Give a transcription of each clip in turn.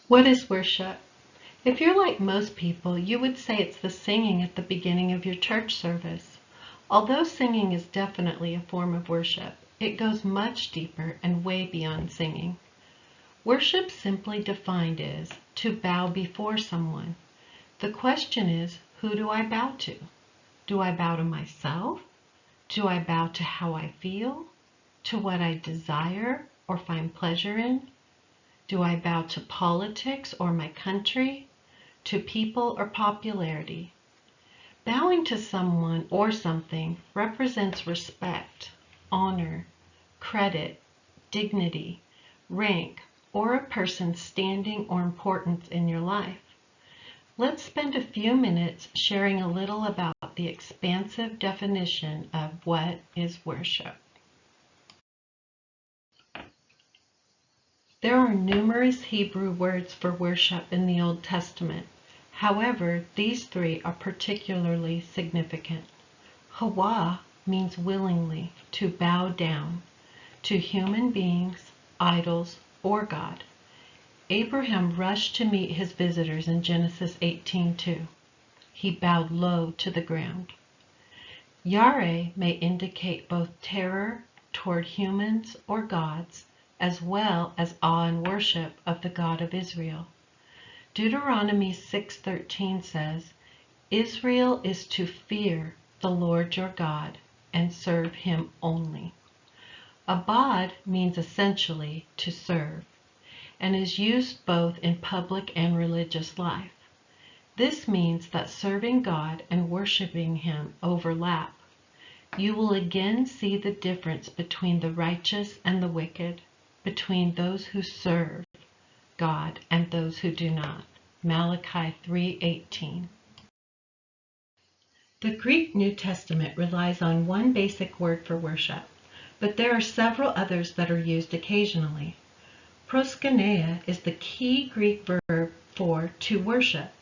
What is worship? If you're like most people, you would say it's the singing at the beginning of your church service. Although singing is definitely a form of worship, it goes much deeper and way beyond singing. Worship, simply defined, is to bow before someone. The question is, who do I bow to? Do I bow to myself? Do I bow to how I feel? To what I desire or find pleasure in? Do I bow to politics or my country? To people or popularity? Bowing to someone or something represents respect, honor, credit, dignity, rank, or a person's standing or importance in your life. Let's spend a few minutes sharing a little about the expansive definition of what is worship. There are numerous Hebrew words for worship in the Old Testament. However, these three are particularly significant. Hawa means willingly, to bow down, to human beings, idols, or God. Abraham rushed to meet his visitors in Genesis 18:2. He bowed low to the ground. Yare may indicate both terror toward humans or gods, as well as awe and worship of the God of Israel. Deuteronomy 6:13 says, Israel is to fear the Lord your God and serve him only. Abad means essentially to serve, and is used both in public and religious life. This means that serving God and worshiping him overlap. You will again see the difference between the righteous and the wicked, between those who serve God and those who do not. Malachi 3:18. The Greek New Testament relies on one basic word for worship, but there are several others that are used occasionally. Proskuneo is the key Greek verb for to worship.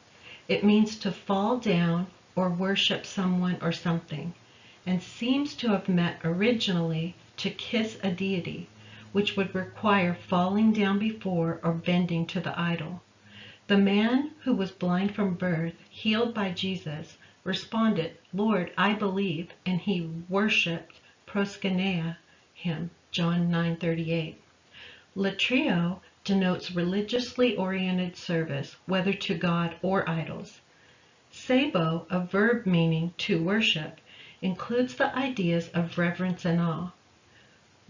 It means to fall down or worship someone or something, and seems to have meant originally to kiss a deity, which would require falling down before or bending to the idol. The man who was blind from birth, healed by Jesus, responded, Lord, I believe, and he worshipped proskuneo him, John 9:38. Latrio denotes religiously oriented service, whether to God or idols. Sebo, a verb meaning to worship, includes the ideas of reverence and awe.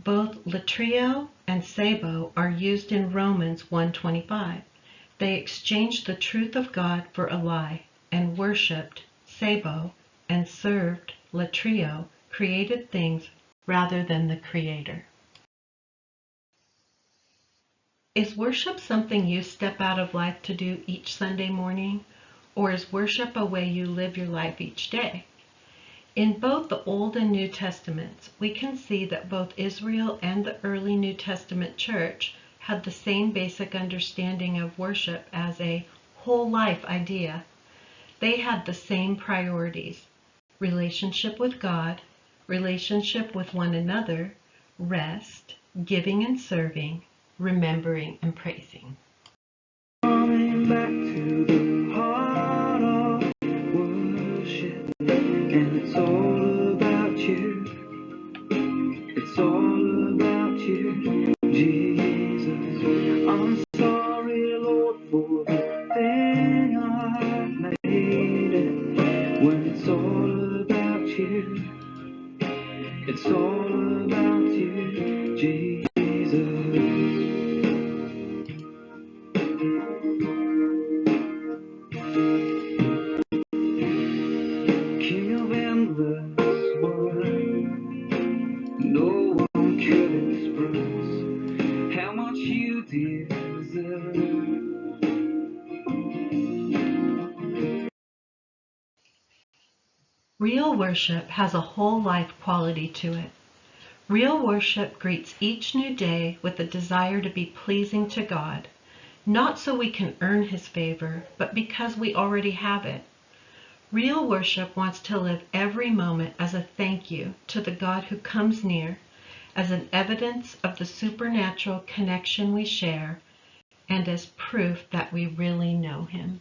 Both latrio and sebo are used in Romans 1:25. They exchanged the truth of God for a lie, and worshipped sebo and served latrio, created things rather than the Creator. Is worship something you step out of life to do each Sunday morning, or is worship a way you live your life each day? In both the Old and New Testaments, we can see that both Israel and the early New Testament church had the same basic understanding of worship as a whole life idea. They had the same priorities: relationship with God, relationship with one another, rest, giving and serving, remembering and praising. Coming back to the heart of worship, and it's all about you. It's all about you, Jesus. I'm sorry, Lord, for the thing I've made it. When it's all about you, it's all about you, Jesus. King of endless world, no one could express how much you deserve. Real worship has a whole life quality to it. Real worship greets each new day with a desire to be pleasing to God, not so we can earn His favor, but because we already have it. Real worship wants to live every moment as a thank you to the God who comes near, as an evidence of the supernatural connection we share, and as proof that we really know him.